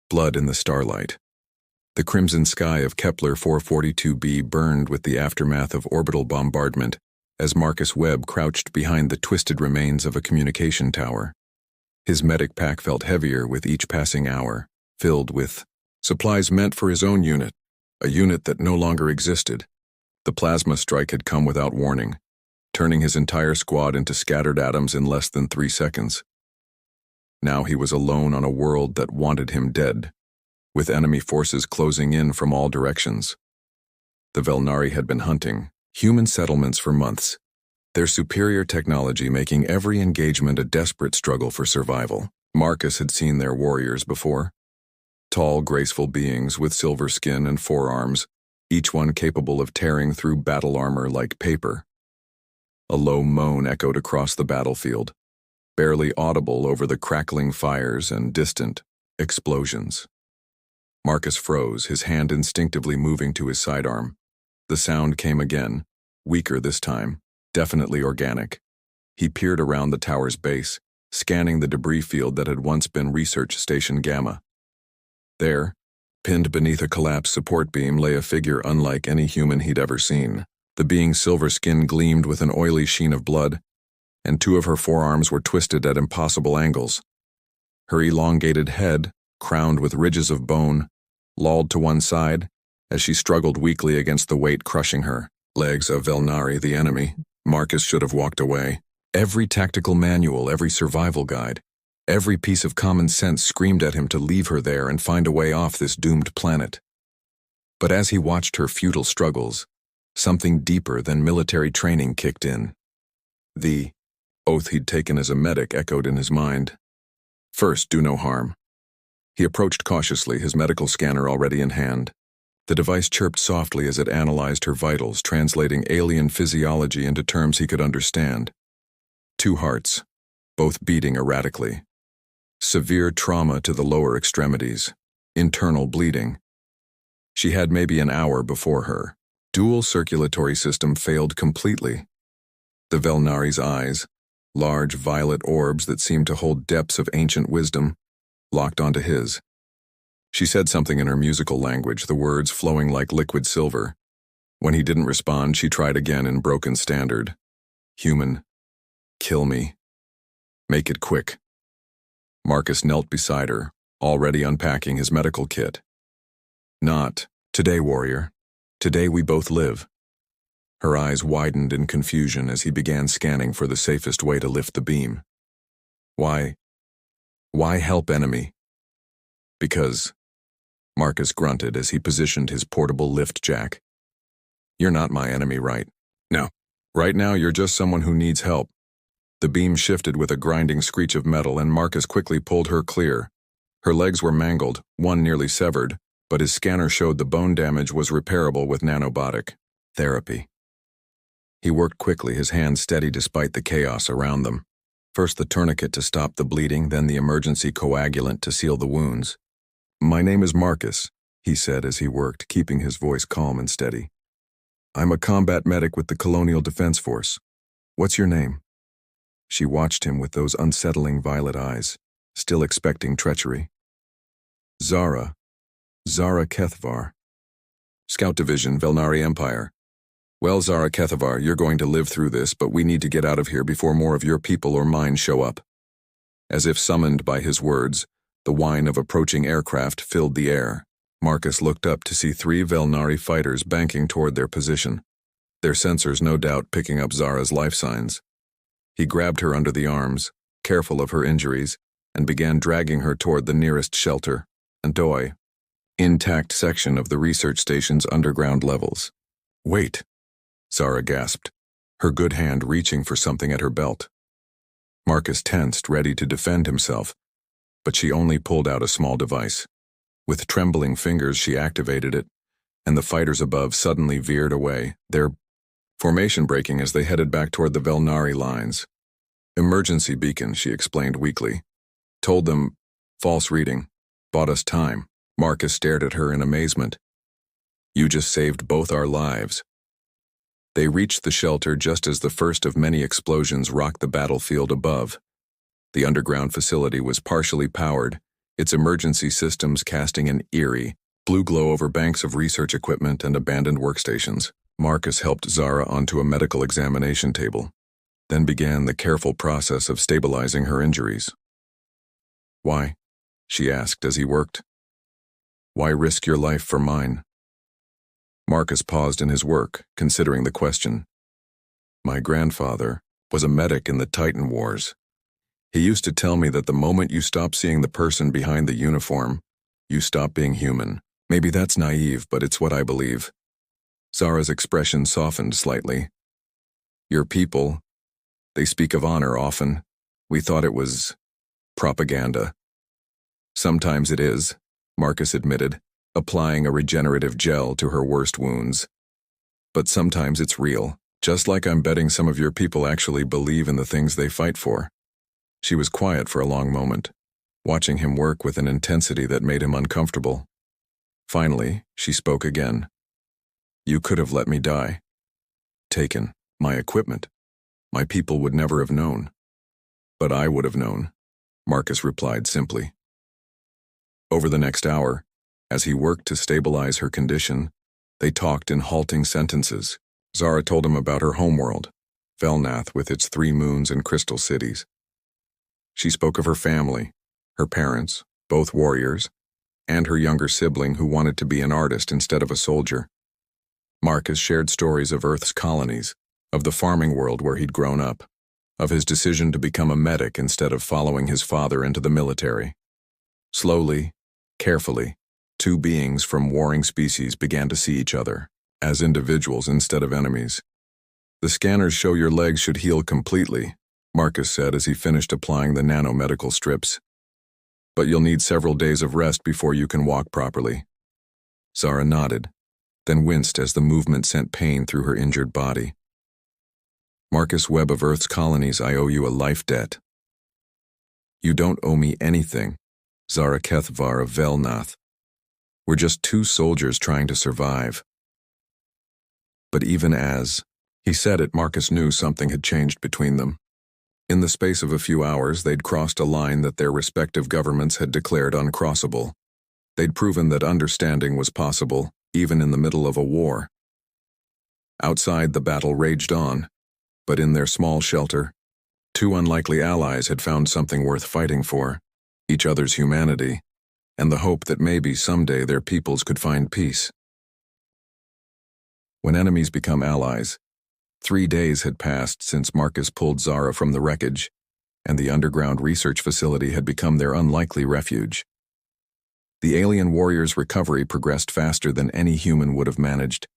blood in the starlight. The crimson sky of Kepler 442b burned with the aftermath of orbital bombardment as Marcus Webb crouched behind the twisted remains of a communication tower. His medic pack felt heavier with each passing hour, filled with supplies meant for his own unit, a unit that no longer existed. The plasma strike had come without warning, turning his entire squad into scattered atoms in less than 3 seconds. Now he was alone on a world that wanted him dead, with enemy forces closing in from all directions. The Velnari had been hunting human settlements for months, their superior technology making every engagement a desperate struggle for survival. Marcus had seen their warriors before. Tall, graceful beings with silver skin and forearms, each one capable of tearing through battle armor like paper. A low moan echoed across the battlefield, barely audible over the crackling fires and distant explosions. Marcus froze, his hand instinctively moving to his sidearm. The sound came again, weaker this time, definitely organic. He peered around the tower's base, scanning the debris field that had once been Research Station Gamma. There, pinned beneath a collapsed support beam, lay a figure unlike any human he'd ever seen. The being's silver skin gleamed with an oily sheen of blood, and 2 of her forearms were twisted at impossible angles. Her elongated head, crowned with ridges of bone, lolled to one side as she struggled weakly against the weight crushing her. Legs of Velnari, the enemy. Marcus should have walked away. Every tactical manual, every survival guide, every piece of common sense screamed at him to leave her there and find a way off this doomed planet. But as he watched her futile struggles, something deeper than military training kicked in. The oath he'd taken as a medic echoed in his mind. First, do no harm. He approached cautiously, his medical scanner already in hand. The device chirped softly as it analyzed her vitals, translating alien physiology into terms he could understand. 2 hearts, both beating erratically. Severe trauma to the lower extremities. Internal bleeding. She had maybe an hour before her. Dual circulatory system failed completely. The Velnari's eyes, large violet orbs that seemed to hold depths of ancient wisdom, locked onto his. She said something in her musical language, the words flowing like liquid silver. When he didn't respond, she tried again in broken standard. Human. Kill me. Make it quick. Marcus knelt beside her, already unpacking his medical kit. Not today, warrior. Today we both live. Her eyes widened in confusion as he began scanning for the safest way to lift the beam. Why help enemy? Because, Marcus grunted as he positioned his portable lift jack. You're not my enemy, right? No. Right now you're just someone who needs help. The beam shifted with a grinding screech of metal and Marcus quickly pulled her clear. Her legs were mangled, one nearly severed, but his scanner showed the bone damage was repairable with nanobotic therapy. He worked quickly, his hands steady despite the chaos around them. First the tourniquet to stop the bleeding, then the emergency coagulant to seal the wounds. My name is Marcus, he said as he worked, keeping his voice calm and steady. I'm a combat medic with the Colonial Defense Force. What's your name? She watched him with those unsettling violet eyes, still expecting treachery. Zara Kethvar. Scout Division, Velnari Empire. Well, Zara Kethvar, you're going to live through this, but we need to get out of here before more of your people or mine show up. As if summoned by his words, the whine of approaching aircraft filled the air. Marcus looked up to see 3 Velnari fighters banking toward their position, their sensors no doubt picking up Zara's life signs. He grabbed her under the arms, careful of her injuries, and began dragging her toward the nearest shelter, an Doi, intact section of the research station's underground levels. Wait, Zara gasped, her good hand reaching for something at her belt. Marcus tensed, ready to defend himself, but she only pulled out a small device. With trembling fingers, she activated it, and the fighters above suddenly veered away, their formation breaking as they headed back toward the Velnari lines. Emergency beacon, she explained weakly. Told them, false reading, bought us time. Marcus stared at her in amazement. You just saved both our lives. They reached the shelter just as the first of many explosions rocked the battlefield above. The underground facility was partially powered, its emergency systems casting an eerie, blue glow over banks of research equipment and abandoned workstations. Marcus helped Zara onto a medical examination table, then began the careful process of stabilizing her injuries. "Why?" she asked as he worked. "Why risk your life for mine?" Marcus paused in his work, considering the question. "My grandfather was a medic in the Titan Wars. He used to tell me that the moment you stop seeing the person behind the uniform, you stop being human. Maybe that's naive, but it's what I believe." Zara's expression softened slightly. "Your people, they speak of honor often. We thought it was propaganda." "Sometimes it is," Marcus admitted, applying a regenerative gel to her worst wounds. "But sometimes it's real, just like I'm betting some of your people actually believe in the things they fight for." She was quiet for a long moment, watching him work with an intensity that made him uncomfortable. Finally, she spoke again. "You could have let me die. Taken my equipment. My people would never have known." "But I would have known," Marcus replied simply. Over the next hour, as he worked to stabilize her condition, they talked in halting sentences. Zara told him about her homeworld, Velnath with its 3 moons and crystal cities. She spoke of her family, her parents, both warriors, and her younger sibling who wanted to be an artist instead of a soldier. Marcus shared stories of Earth's colonies, of the farming world where he'd grown up, of his decision to become a medic instead of following his father into the military. Slowly, carefully, 2 beings from warring species began to see each other as individuals instead of enemies. "The scanners show your legs should heal completely," Marcus said as he finished applying the nanomedical strips. "But you'll need several days of rest before you can walk properly." Zara nodded, then winced as the movement sent pain through her injured body. "Marcus Webb of Earth's colonies, I owe you a life debt." "You don't owe me anything, Zara Kethvar of Velnath. We're just 2 soldiers trying to survive." But even as he said it, Marcus knew something had changed between them. In the space of a few hours, they'd crossed a line that their respective governments had declared uncrossable. They'd proven that understanding was possible, even in the middle of a war. Outside, the battle raged on, but in their small shelter, 2 unlikely allies had found something worth fighting for: each other's humanity, and the hope that maybe someday their peoples could find peace. When enemies become allies, 3 days had passed since Marcus pulled Zara from the wreckage, and the underground research facility had become their unlikely refuge. The alien warrior's recovery progressed faster than any human would have managed,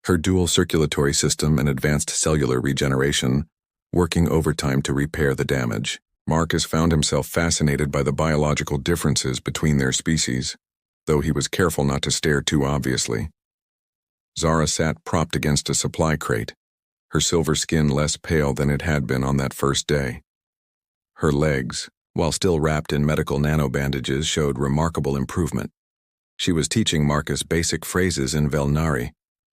her dual circulatory system and advanced cellular regeneration working overtime to repair the damage. Marcus found himself fascinated by the biological differences between their species, though he was careful not to stare too obviously. Zara sat propped against a supply crate, her silver skin less pale than it had been on that first day. Her legs, while still wrapped in medical nanobandages, showed remarkable improvement. She was teaching Marcus basic phrases in Velnari,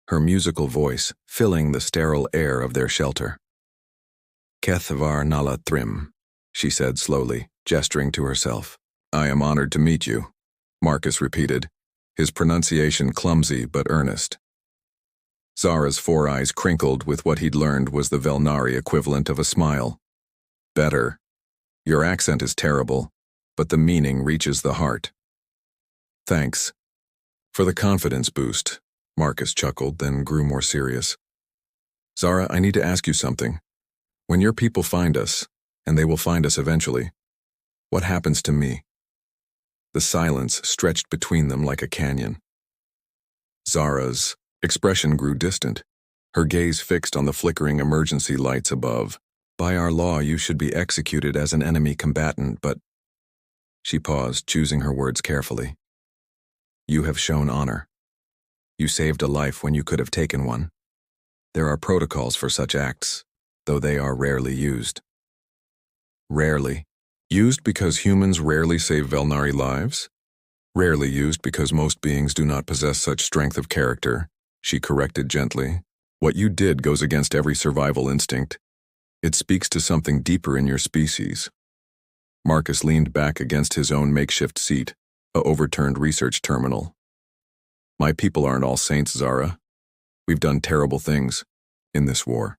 her musical voice filling the sterile air of their shelter. "Kethvar Nala Thrim," she said slowly, gesturing to herself. "I am honored to meet you," Marcus repeated, his pronunciation clumsy but earnest. Zara's 4 eyes crinkled with what he'd learned was the Velnari equivalent of a smile. "Better. Your accent is terrible, but the meaning reaches the heart." "Thanks for the confidence boost," Marcus chuckled, then grew more serious. "Zara, I need to ask you something. When your people find us, and they will find us eventually, what happens to me?" The silence stretched between them like a canyon. Zara's expression grew distant, her gaze fixed on the flickering emergency lights above. "By our law, you should be executed as an enemy combatant, but—" She paused, choosing her words carefully. "You have shown honor. You saved a life when you could have taken one. There are protocols for such acts, though they are rarely used." "Rarely? Used because humans rarely save Velnari lives? Rarely used because most beings do not possess such strength of character," she corrected gently. "What you did goes against every survival instinct. It speaks to something deeper in your species. Marcus leaned back against his own makeshift seat, a overturned research terminal. My people aren't all saints, Zara. We've done terrible things in this war.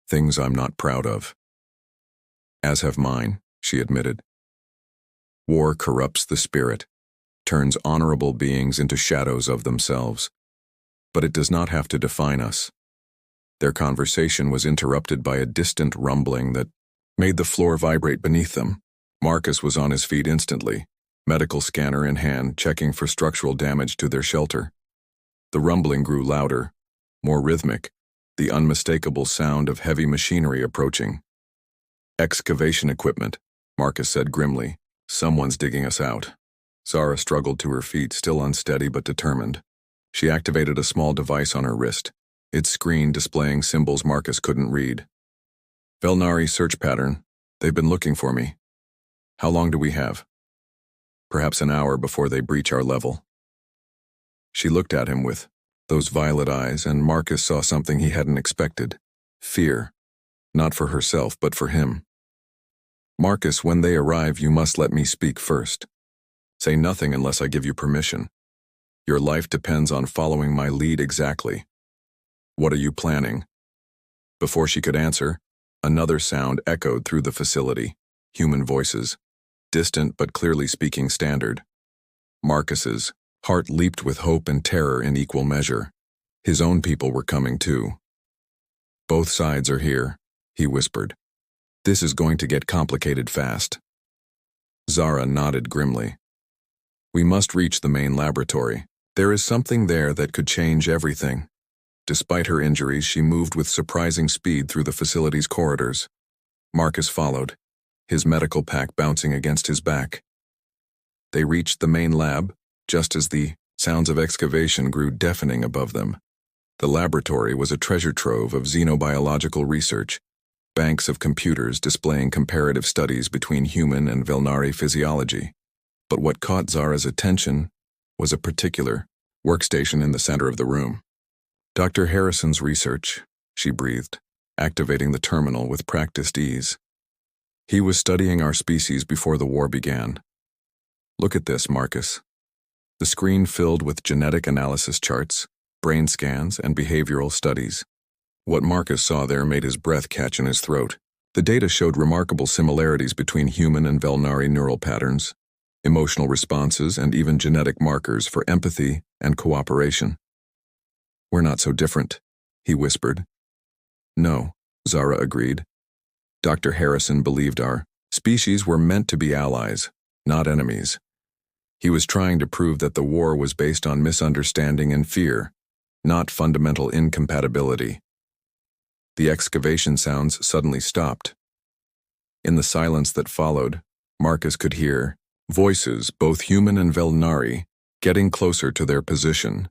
Things I'm not proud of. As have mine, she admitted. War corrupts the spirit, turns honorable beings into shadows of themselves. But it does not have to define us. Their conversation was interrupted by a distant rumbling that made the floor vibrate beneath them. Marcus was on his feet instantly, medical scanner in hand, checking for structural damage to their shelter. The rumbling grew louder, more rhythmic, the unmistakable sound of heavy machinery approaching. Excavation equipment, Marcus said grimly. Someone's digging us out. Zara struggled to her feet, still unsteady but determined. She activated a small device on her wrist, its screen displaying symbols Marcus couldn't read. Velnari search pattern. They've been looking for me. How long do we have? Perhaps an hour before they breach our level. She looked at him with those violet eyes, and Marcus saw something he hadn't expected. Fear. Not for herself, but for him. Marcus, when they arrive, you must let me speak first. Say nothing unless I give you permission. Your life depends on following my lead exactly. What are you planning? Before she could answer, another sound echoed through the facility. Human voices, distant but clearly speaking standard. Marcus's heart leaped with hope and terror in equal measure. His own people were coming too. Both sides are here, he whispered. This is going to get complicated fast. Zara nodded grimly. We must reach the main laboratory. There is something there that could change everything. Despite her injuries, she moved with surprising speed through the facility's corridors. Marcus followed, his medical pack bouncing against his back. They reached the main lab, just as the sounds of excavation grew deafening above them. The laboratory was a treasure trove of xenobiological research, banks of computers displaying comparative studies between human and Velnari physiology. But what caught Zara's attention was a particular workstation in the center of the room. Dr. Harrison's research, she breathed, activating the terminal with practiced ease. He was studying our species before the war began. Look at this, Marcus. The screen filled with genetic analysis charts, brain scans, and behavioral studies. What Marcus saw there made his breath catch in his throat. The data showed remarkable similarities between human and Velnari neural patterns, emotional responses, and even genetic markers for empathy and cooperation. We're not so different, he whispered. No, Zara agreed. Dr. Harrison believed our species were meant to be allies, not enemies. He was trying to prove that the war was based on misunderstanding and fear, not fundamental incompatibility. The excavation sounds suddenly stopped. In the silence that followed, Marcus could hear voices, both human and Velnari, getting closer to their position.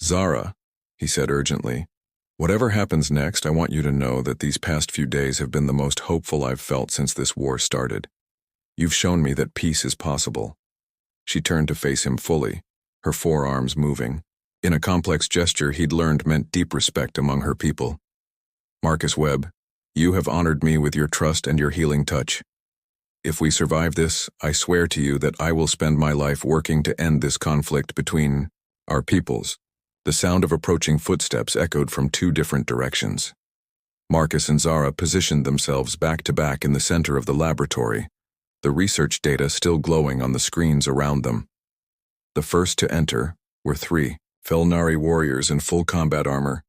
Zara, he said urgently, whatever happens next, I want you to know that these past few days have been the most hopeful I've felt since this war started. You've shown me that peace is possible. She turned to face him fully, her forearms moving, in a complex gesture he'd learned meant deep respect among her people. Marcus Webb, you have honored me with your trust and your healing touch. If we survive this, I swear to you that I will spend my life working to end this conflict between our peoples. The sound of approaching footsteps echoed from two different directions. Marcus and Zara positioned themselves back to back in the center of the laboratory, the research data still glowing on the screens around them. The first to enter were three Velnari warriors in full combat armor,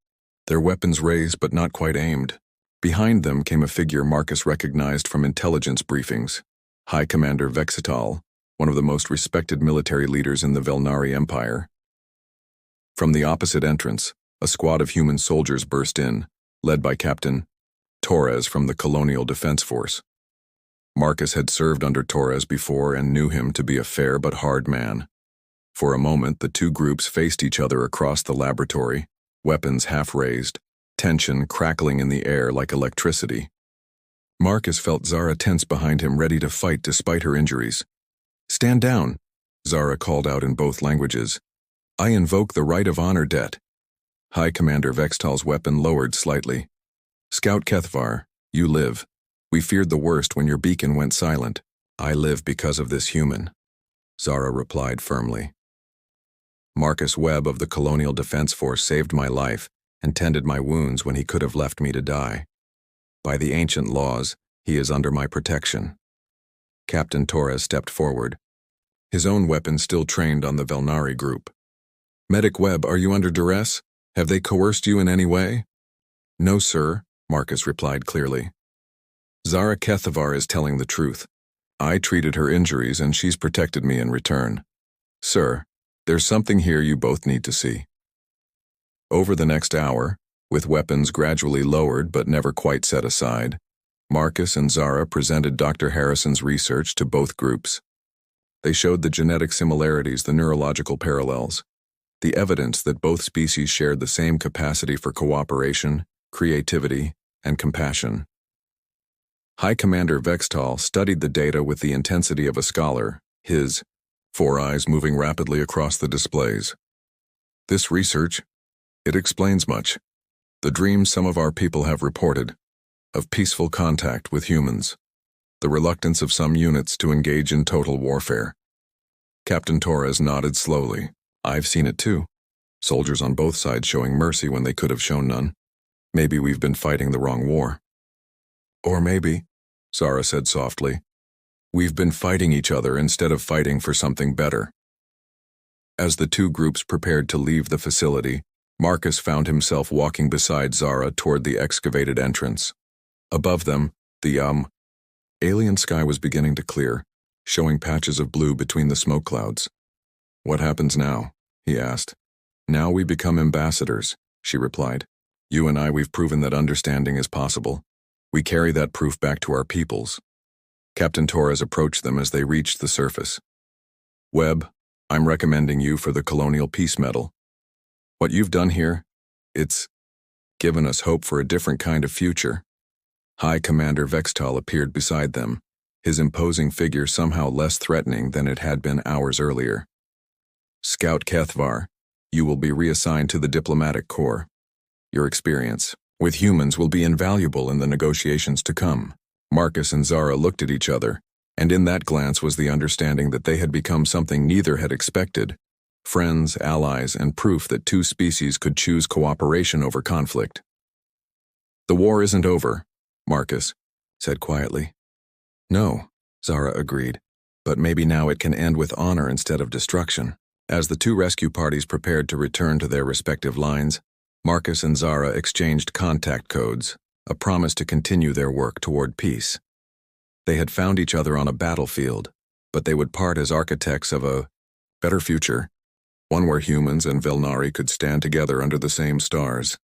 their weapons raised but not quite aimed. Behind them came a figure Marcus recognized from intelligence briefings, High Commander Vexital, one of the most respected military leaders in the Velnari Empire. From the opposite entrance, a squad of human soldiers burst in, led by Captain Torres from the Colonial Defense Force. Marcus had served under Torres before and knew him to be a fair but hard man. For a moment, the two groups faced each other across the laboratory, weapons half raised, tension crackling in the air like electricity. Marcus felt Zara tense behind him, ready to fight despite her injuries. Stand down, Zara called out in both languages. I invoke the right of honor, Det. High Commander Vextal's weapon lowered slightly. Scout Kethvar, you live. We feared the worst when your beacon went silent. I live because of this human, Zara replied firmly. Marcus Webb of the Colonial Defense Force saved my life and tended my wounds when he could have left me to die. By the ancient laws, he is under my protection. Captain Torres stepped forward, his own weapon still trained on the Velnari group. Medic Webb, are you under duress? Have they coerced you in any way? No, sir, Marcus replied clearly. Zara Kethavar is telling the truth. I treated her injuries and she's protected me in return. Sir, there's something here you both need to see. Over the next hour, with weapons gradually lowered but never quite set aside, Marcus and Zara presented Dr. Harrison's research to both groups. They showed the genetic similarities, the neurological parallels, the evidence that both species shared the same capacity for cooperation, creativity, and compassion. High Commander Vextal studied the data with the intensity of a scholar, his 4 eyes moving rapidly across the displays. This research, it explains much. The dreams some of our people have reported, of peaceful contact with humans, the reluctance of some units to engage in total warfare. Captain Torres nodded slowly. I've seen it too. Soldiers on both sides showing mercy when they could have shown none. Maybe we've been fighting the wrong war. Or maybe, Zara said softly, we've been fighting each other instead of fighting for something better. As the two groups prepared to leave the facility, Marcus found himself walking beside Zara toward the excavated entrance. Above them, the alien sky was beginning to clear, showing patches of blue between the smoke clouds. What happens now? He asked. Now we become ambassadors, she replied. You and I, we've proven that understanding is possible. We carry that proof back to our peoples. Captain Torres approached them as they reached the surface. Webb, I'm recommending you for the Colonial Peace Medal. What you've done here, it's given us hope for a different kind of future. High Commander Vextal appeared beside them, his imposing figure somehow less threatening than it had been hours earlier. Scout Kethvar, you will be reassigned to the Diplomatic Corps. Your experience with humans will be invaluable in the negotiations to come. Marcus and Zara looked at each other, and in that glance was the understanding that they had become something neither had expected. Friends, allies, and proof that two species could choose cooperation over conflict. The war isn't over, Marcus said quietly. No, Zara agreed, but maybe now it can end with honor instead of destruction. As the two rescue parties prepared to return to their respective lines, Marcus and Zara exchanged contact codes, a promise to continue their work toward peace. They had found each other on a battlefield, but they would part as architects of a better future, one where humans and Velnari could stand together under the same stars.